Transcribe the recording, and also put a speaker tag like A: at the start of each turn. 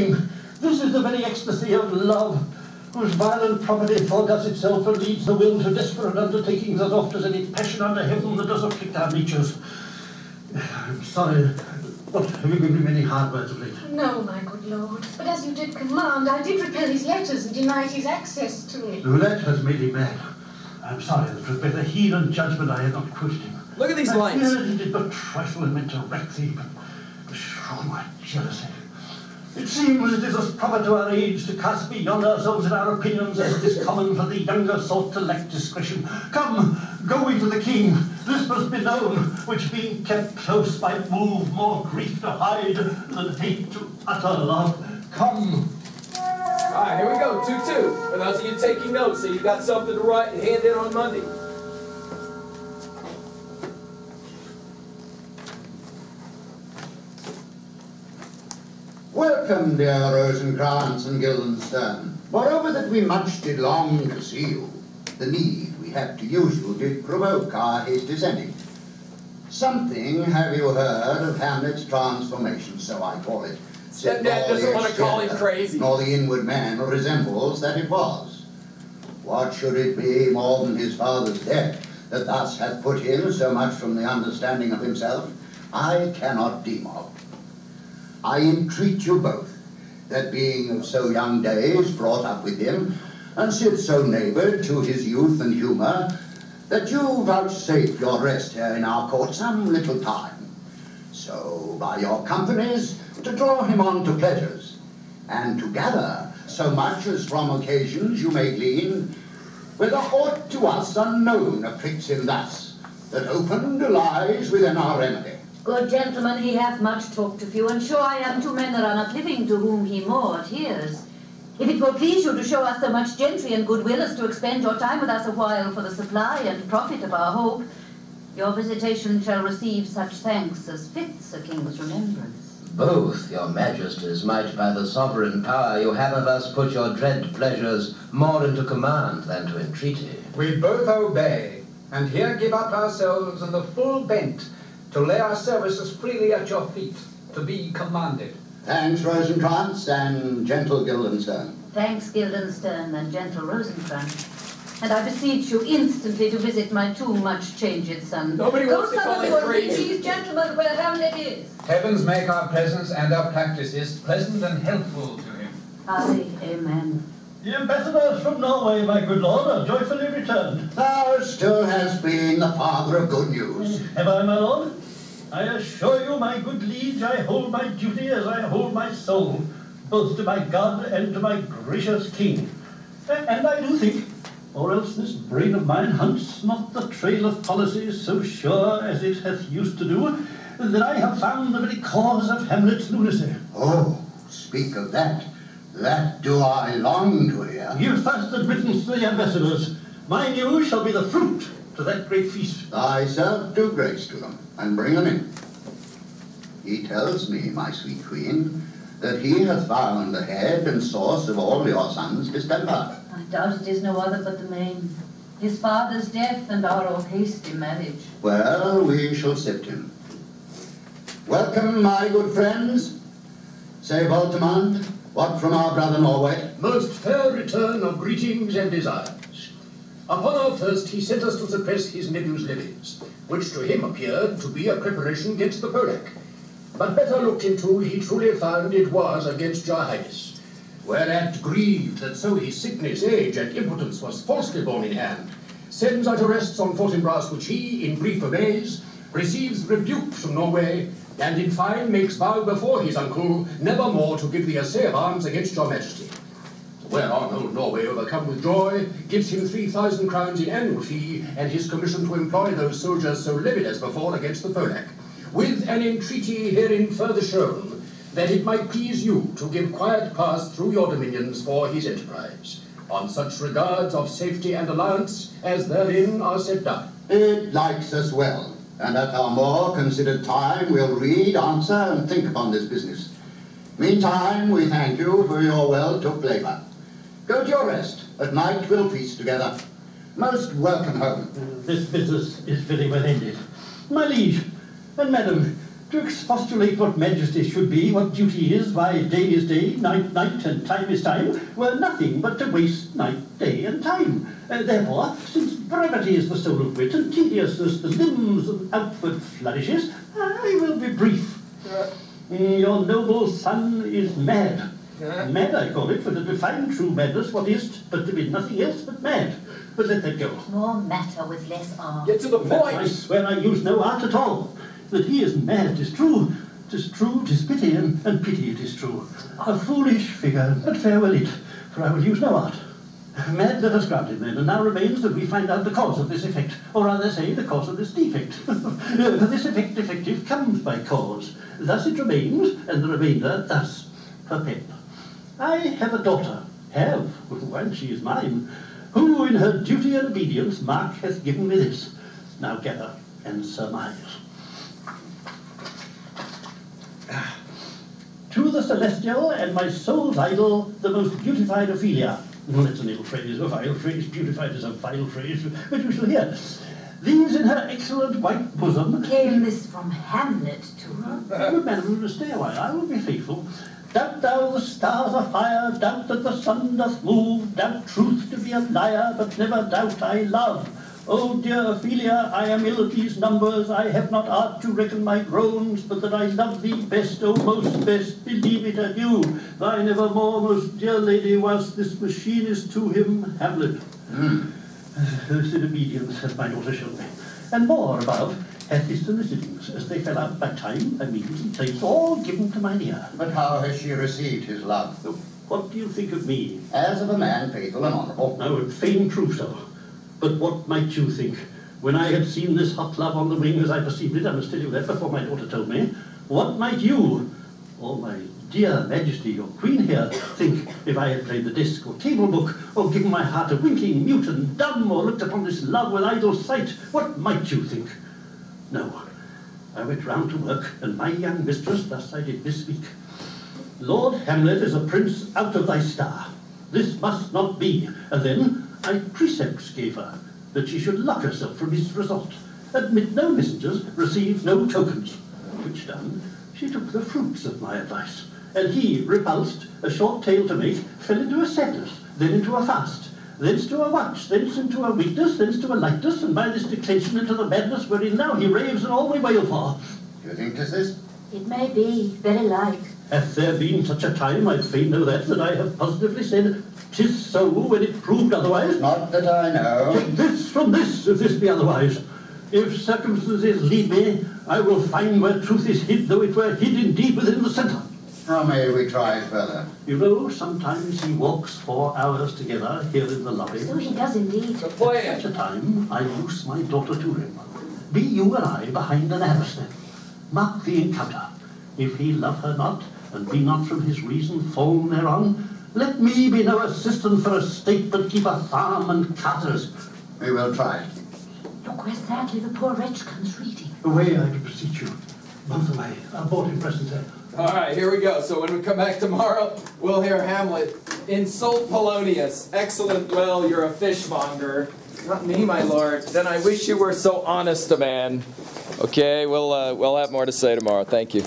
A: This is the very ecstasy of love, whose violent property foredoes itself and leads the will to desperate undertakings as oft as any passion under heaven that does afflict our natures. I'm sorry, but have you given him any hard words of late?
B: No, my good lord, but as you did command, I did repel his letters and denied his access to me.
A: That has made him mad. I'm sorry that with better heed and judgment I had not quoted him.
C: Look at these lines.
A: I fear he did but trifle and meant to wreck thee, but shrew my jealousy. It seems it is as proper to our age to cast beyond ourselves in our opinions as it is common for the younger sort to lack discretion. Come, go we to the king. This must be known, which being kept close might move more grief to hide than hate to utter love. Come.
C: All right, here we go, 2-2. For those of you taking notes, so you got something to write and hand in on Monday.
D: Welcome, dear Rosencrantz and Guildenstern. Moreover that we much did long to see you, the need we had to use you did provoke our hasty sending. Something have you heard of Hamlet's transformation, so I call it.
C: Stepdad doesn't want to call him crazy.
D: Nor the inward man resembles that it was. What should it be more than his father's death that thus hath put him so much from the understanding of himself? I cannot deem of. I entreat you both, that being of so young days brought up with him, and sit so neighboured to his youth and humour, that you vouchsafe your rest here in our court some little time, so by your companies to draw him on to pleasures, and to gather so much as from occasions you may glean, whether aught to us unknown afflicts him thus, that opened lies within our remedy.
E: Good gentleman, he hath much talked of you, and sure I am two men that are not living to whom he more adheres. If it will please you to show us so much gentry and goodwill as to expend your time with us a while for the supply and profit of our hope, your visitation shall receive such thanks as fits a king's remembrance.
F: Both your majesties might by the sovereign power you have of us put your dread pleasures more into command than to entreaty.
G: We both obey, and here give up ourselves in the full bent to lay our services freely at your feet, to be commanded.
D: Thanks, Rosencrantz, and gentle Guildenstern.
E: Thanks, Guildenstern, and gentle Rosencrantz. And I beseech you instantly to visit my too much changed son.
C: Nobody wants to
E: Go
C: call
E: summon
C: him
E: you
C: crazy.
E: these gentlemen where Hamlet is.
G: Heavens make our presence and our practices pleasant and helpful to him.
E: Aye, amen.
A: The ambassadors from Norway, my good lord, are joyfully returned.
D: Thou still hast been the father of good news.
A: Have I, my lord? I assure you, my good liege, I hold my duty as I hold my soul, both to my God and to my gracious king. And I do think, or else this brain of mine hunts not the trail of policy so sure as it hath used to do, that I have found the very cause of Hamlet's lunacy.
D: Oh, speak of that. That do I long to hear.
A: Give fast admittance to the ambassadors. My news shall be the fruit to that great feast.
D: Thyself do grace to them, and bring them in. He tells me, my sweet queen, that he hath found the head and source of all your son's distemper.
E: I doubt it is no other but the main. His father's death and our hasty marriage.
D: Well, we shall sift him. Welcome, my good friends. Say, Voltimand, what from our brother Norway?
H: Most fair return of greetings and desires. Upon our first, he sent us to suppress his nephew's levies, which to him appeared to be a preparation against the Polack. But better looked into, he truly found it was against your highness. Whereat grieved that so his sickness, age, and impotence was falsely borne in hand, sends out arrests on Fortinbras, which he, in brief obeys, receives rebuke from Norway, and in fine makes vow before his uncle never more to give the assay of arms against your majesty. Whereon old Norway, overcome with joy, gives him 3,000 crowns in annual fee, and his commission to employ those soldiers so levied as before against the Polack, with an entreaty herein further shown, that it might please you to give quiet pass through your dominions for his enterprise, on such regards of safety and allowance as therein are set down.
D: It likes us well, and at our more considered time we'll read, answer, and think upon this business. Meantime, we thank you for your well-took labour. Go to your rest. At night we'll feast together. Most welcome home.
A: This business is very well ended. My liege, and madam, to expostulate what majesty should be, what duty is, why day is day, night night, and time is time, were nothing but to waste night, day, and time. Therefore, since brevity is the soul of wit, and tediousness the limbs of outward flourishes, I will be brief. Your noble son is mad. Mad, I call it, for to define true madness, what is but to be nothing else but mad. But let that go.
E: More matter with less art.
C: Get to the point.
A: I swear I use no art at all. That he is mad is true. 'Tis true, 'tis pity, and pity it is true. A foolish figure, but farewell it, for I will use no art. Mad, let us grant him then, and now remains that we find out the cause of this effect, or rather say, the cause of this defect. For this effect defective comes by cause. Thus it remains, and the remainder thus. Perpend. I have a daughter, and she is mine, who in her duty and obedience Mark hath given me this. Now gather and surmise. To the celestial and my soul's idol, the most beautified Ophelia. Well, that's an ill phrase, a vile phrase, beautified is a vile phrase, which we shall hear. These in her excellent white bosom.
E: Came this from Hamlet to her?
A: Good madam, stay a while, I will be faithful. Doubt thou the stars are fire, doubt that the sun doth move, doubt truth to be a liar, but never doubt I love. O dear Ophelia, I am ill at these numbers, I have not art to reckon my groans, but that I love thee best, O most best, believe it adieu. Thine evermore, most dear lady, whilst this machine is to him, Hamlet. This in obedience hath my daughter shown me. And more above, hath his solicitings, as they fell out by time, by means and place, all given to mine ear.
D: But how has she received his love?
A: What do you think of me?
D: As of a man faithful and honourable.
A: I would fain prove so. But what might you think? When I had seen this hot love on the wing as I perceived it, I must tell you that before my daughter told me, what might you, or my dear Majesty, your Queen here, think if I had played the disc or table book, or given my heart a winking, mute and dumb, or looked upon this love with idle sight? What might you think? No. I went round to work, and my young mistress, thus I did bespeak. Lord Hamlet is a prince out of thy star. This must not be. And then I precepts gave her, that she should lock herself from his result, admit no messengers, receive no tokens. Which done, she took the fruits of my advice, and he, repulsed, a short tale to make, fell into a sadness, then into a fast, thence to a watch, thence into a weakness, thence to a lightness, and by this declension into the madness wherein now he raves and all we wail for.
D: Do you think 'tis this?
E: It may be, very like.
A: Hath there been such a time, I'd fain know that I have positively said, 'tis so when it proved otherwise?
D: Not that I know.
A: Take this from this, if this be otherwise. If circumstances lead me, I will find where truth is hid, though it were hid indeed within the centre.
D: How may we try further?
A: You know, sometimes he walks 4 hours together here in the lobby.
E: So he does indeed.
C: The plan.
A: At such a time, I loose my daughter to him. Be you and I behind an amberstep. Mark the encounter. If he love her not, and be not from his reason fallen thereon, let me be no assistant for a state, but keep a farm and carters.
D: We will try.
E: Look where sadly the poor wretch comes reading.
A: Away, I do beseech you. Both away. Abort in present day.
C: All right, here we go. So when we come back tomorrow, we'll hear Hamlet insult Polonius. Excellent, well, you're a fishmonger. Not me, my lord. Then I wish you were so honest a man. Okay, we'll have more to say tomorrow. Thank you.